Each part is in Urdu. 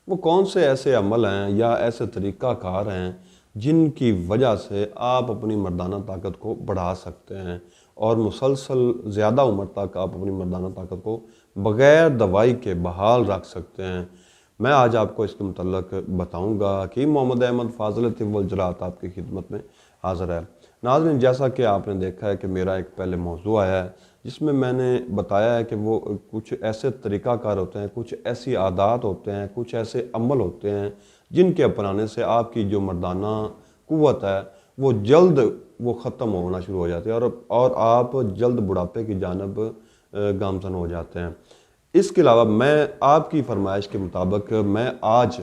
وہ کون سے ایسے عمل ہیں یا ایسے طریقہ کار ہیں جن کی وجہ سے آپ اپنی مردانہ طاقت کو بڑھا سکتے ہیں اور مسلسل زیادہ عمر تک آپ اپنی مردانہ طاقت کو بغیر دوائی کے بحال رکھ سکتے ہیں۔ میں آج آپ کو اس کے متعلق بتاؤں گا کہ محمد احمد فاضل طب والجراحات آپ کی خدمت میں حاضر ہے۔ ناظرین، جیسا کہ آپ نے دیکھا ہے کہ میرا ایک پہلے موضوع آیا ہے جس میں میں نے بتایا ہے کہ وہ کچھ ایسے طریقہ کار ہوتے ہیں، کچھ ایسی عادات ہوتے ہیں، کچھ ایسے عمل ہوتے ہیں جن کے اپنانے سے آپ کی جو مردانہ قوت ہے وہ جلد ختم ہونا شروع ہو جاتی ہے اور آپ جلد بڑھاپے کی جانب گامزن ہو جاتے ہیں۔ اس کے علاوہ میں آپ کی فرمائش کے مطابق میں آج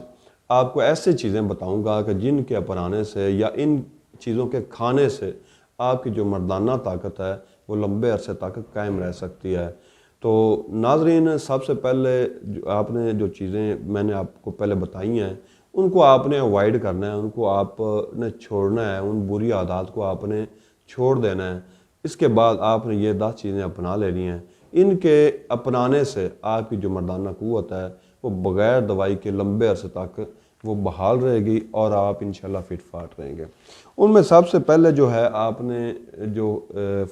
آپ کو ایسے چیزیں بتاؤں گا کہ جن کے اپنانے سے یا ان چیزوں کے کھانے سے آپ کی جو مردانہ طاقت ہے وہ لمبے عرصے تک قائم رہ سکتی ہے۔ تو ناظرین، سب سے پہلے آپ نے جو چیزیں میں نے آپ کو پہلے بتائی ہیں ان کو آپ نے اوائڈ کرنا ہے، ان کو آپ نے چھوڑنا ہے، ان بری عادات کو آپ نے چھوڑ دینا ہے۔ اس کے بعد آپ نے یہ 10 چیزیں اپنا لینی ہیں۔ ان کے اپنانے سے آپ کی جو مردانہ قوت ہے وہ بغیر دوائی کے لمبے عرصے تک وہ بحال رہے گی اور آپ انشاءاللہ فٹ فاٹ رہیں گے۔ ان میں سب سے پہلے جو ہے آپ نے جو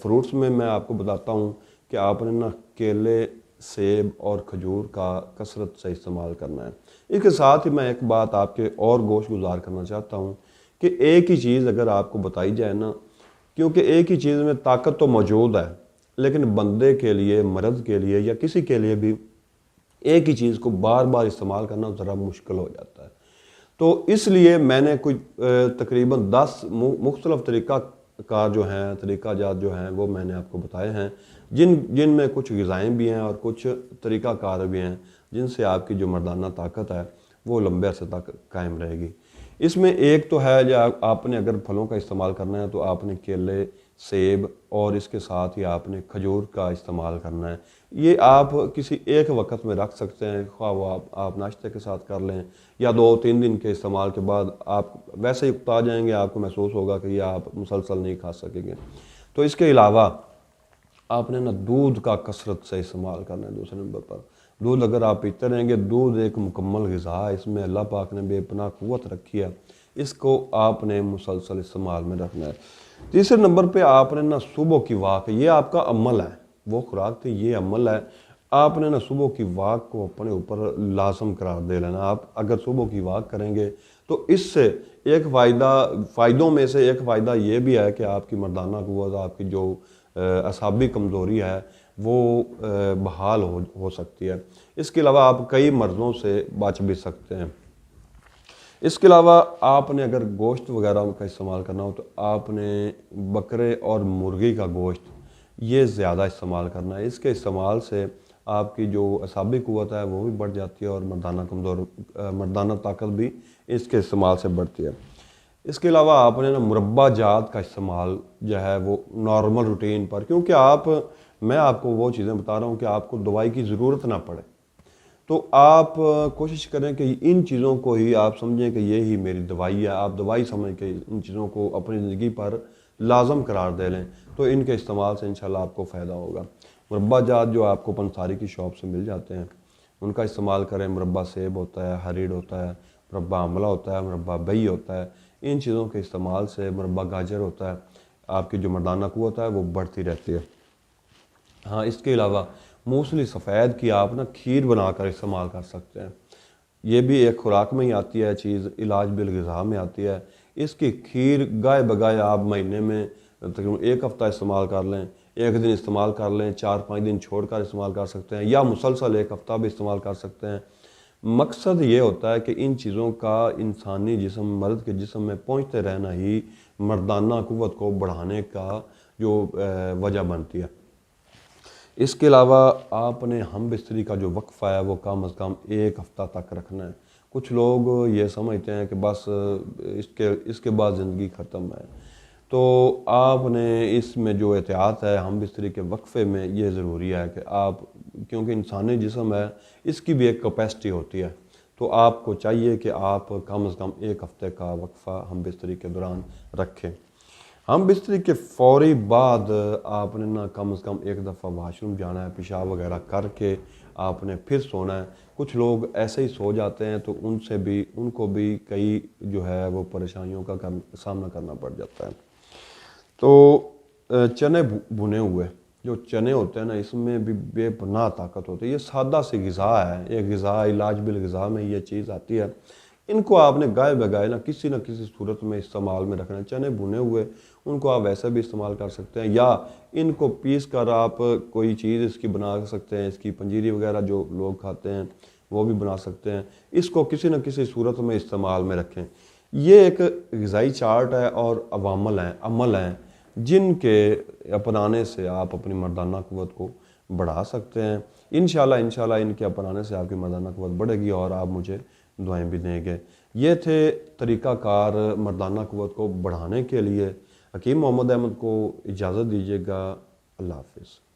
فروٹس میں آپ کو بتاتا ہوں کہ آپ نے کیلے، سیب اور کھجور کا کثرت سے استعمال کرنا ہے۔ اس کے ساتھ ہی میں ایک بات آپ کے اور گوش گزار کرنا چاہتا ہوں کہ ایک ہی چیز اگر آپ کو بتائی جائے نا، کیونکہ ایک ہی چیز میں طاقت تو موجود ہے لیکن بندے کے لیے، مرد کے لیے یا کسی کے لیے بھی ایک ہی چیز کو بار بار استعمال کرنا ذرا مشکل ہو جاتا ہے۔ تو اس لیے میں نے کچھ تقریباً 10 مختلف طریقہ کار جو ہیں، طریقہ جات جو ہیں وہ میں نے آپ کو بتائے ہیں، جن میں کچھ غذائیں بھی ہیں اور کچھ طریقہ کار بھی ہیں جن سے آپ کی جو مردانہ طاقت ہے وہ لمبے عرصے تک قائم رہے گی۔ اس میں ایک تو ہے جو آپ نے اگر پھلوں کا استعمال کرنا ہے تو آپ نے کیلے، سیب اور اس کے ساتھ ہی آپ نے کھجور کا استعمال کرنا ہے۔ یہ آپ کسی ایک وقت میں رکھ سکتے ہیں، خواہ وہ آپ ناشتے کے ساتھ کر لیں یا 2-3 دن کے استعمال کے بعد آپ ویسے ہی اکتا جائیں گے، آپ کو محسوس ہوگا کہ یہ آپ مسلسل نہیں کھا سکیں گے۔ تو اس کے علاوہ آپ نے دودھ کا کثرت سے استعمال کرنا ہے۔ دوسرے نمبر پر دودھ اگر آپ پیتے رہیں گے، دودھ ایک مکمل غذا ہے، اس میں اللہ پاک نے بے پناہ قوت رکھی ہے، اس کو آپ نے مسلسل استعمال میں رکھنا ہے۔ تیسرے نمبر پہ آپ نے صبح کی واک، یہ آپ کا عمل ہے، وہ خوراک تھی، یہ عمل ہے۔ آپ نے صبح کی واک کو اپنے اوپر لازم قرار دے لینا۔ آپ اگر صبح کی واک کریں گے تو اس سے ایک فائدوں میں سے ایک فائدہ یہ بھی ہے کہ آپ کی مردانہ قوت، آپ کی جو اعصابی کمزوری ہے وہ بحال ہو سکتی ہے۔ اس کے علاوہ آپ کئی مرضوں سے بچ بھی سکتے ہیں۔ اس کے علاوہ آپ نے اگر گوشت وغیرہ کا استعمال کرنا ہو تو آپ نے بکرے اور مرغی کا گوشت یہ زیادہ استعمال کرنا ہے۔ اس کے استعمال سے آپ کی جو اعصابی قوت ہے وہ بھی بڑھ جاتی ہے اور مردانہ طاقت بھی اس کے استعمال سے بڑھتی ہے۔ اس کے علاوہ آپ نے مربع جات کا استعمال جو ہے وہ نارمل روٹین پر، کیونکہ میں آپ کو وہ چیزیں بتا رہا ہوں کہ آپ کو دوائی کی ضرورت نہ پڑے، تو آپ کوشش کریں کہ ان چیزوں کو ہی آپ سمجھیں کہ یہ ہی میری دوائی ہے، آپ دوائی سمجھ کے ان چیزوں کو اپنی زندگی پر لازم قرار دے لیں، تو ان کے استعمال سے انشاءاللہ آپ کو فائدہ ہوگا۔ مربع جات جو آپ کو پنساری کی شاپ سے مل جاتے ہیں ان کا استعمال کریں۔ مربع سیب ہوتا ہے، ہریڑ ہوتا ہے، مربع آملہ ہوتا ہے، مربع بئی ہوتا ہے، ان چیزوں کے استعمال سے، مربع گاجر ہوتا ہے، آپ کی جو مردانہ قوت ہے وہ بڑھتی رہتی ہے۔ ہاں، اس کے علاوہ موصلی سفید کی آپ کھیر بنا کر استعمال کر سکتے ہیں۔ یہ بھی ایک خوراک میں ہی آتی ہے چیز، علاج بالغذا میں آتی ہے۔ اس کی کھیر گائے بگائے آپ مہینے میں تقریباً 1 ہفتہ استعمال کر لیں، 1 دن استعمال کر لیں، 4-5 دن چھوڑ کر استعمال کر سکتے ہیں یا مسلسل 1 ہفتہ بھی استعمال کر سکتے ہیں۔ مقصد یہ ہوتا ہے کہ ان چیزوں کا انسانی جسم، مرد کے جسم میں پہنچتے رہنا ہی مردانہ قوت کو بڑھانے کا جو وجہ بنتی ہے۔ اس کے علاوہ آپ نے ہم بستری کا جو وقفہ ہے وہ کم از کم 1 ہفتہ تک رکھنا ہے۔ کچھ لوگ یہ سمجھتے ہیں کہ بس اس کے بعد زندگی ختم ہے، تو آپ نے اس میں جو احتیاط ہے ہم بستری کے وقفے میں یہ ضروری ہے کہ کیونکہ انسانی جسم ہے اس کی بھی ایک کیپیسٹی ہوتی ہے، تو آپ کو چاہیے کہ آپ کم از کم 1 ہفتے کا وقفہ ہم بستری کے دوران رکھیں۔ ہم بستری کے فوری بعد آپ نے کم از کم 1 دفعہ واش روم جانا ہے، پیشاب وغیرہ کر کے آپ نے پھر سونا ہے۔ کچھ لوگ ایسے ہی سو جاتے ہیں تو ان کو بھی کئی جو ہے وہ پریشانیوں کا سامنا کرنا پڑ جاتا ہے۔ تو چنے بھنے ہوئے جو چنے ہوتے ہیں نا، اس میں بھی بے پناہ طاقت ہوتی ہے۔ یہ سادہ سی غذا ہے، یہ غذا علاج بالغذا میں یہ چیز آتی ہے۔ ان کو آپ نے گائے بگائے نہ کسی صورت میں استعمال میں رکھنا ہے۔ چنے بھنے ہوئے ان کو آپ ویسے بھی استعمال کر سکتے ہیں، یا ان کو پیس کر آپ کوئی چیز اس کی بنا سکتے ہیں، اس کی پنجیری وغیرہ جو لوگ کھاتے ہیں وہ بھی بنا سکتے ہیں۔ اس کو کسی نہ کسی صورت میں استعمال میں رکھیں۔ یہ ایک غذائی چارٹ ہے اور عمل ہیں جن کے اپنانے سے آپ اپنی مردانہ قوت کو بڑھا سکتے ہیں۔ انشاءاللہ ان کے اپنانے سے آپ کی مردانہ قوت بڑھے گی اور آپ مجھے دعائیں بھی دیں گے۔ یہ تھے طریقہ کار مردانہ قوت کو بڑھانے کے لیے۔ حکیم محمد احمد کو اجازت دیجیے گا۔ اللہ حافظ۔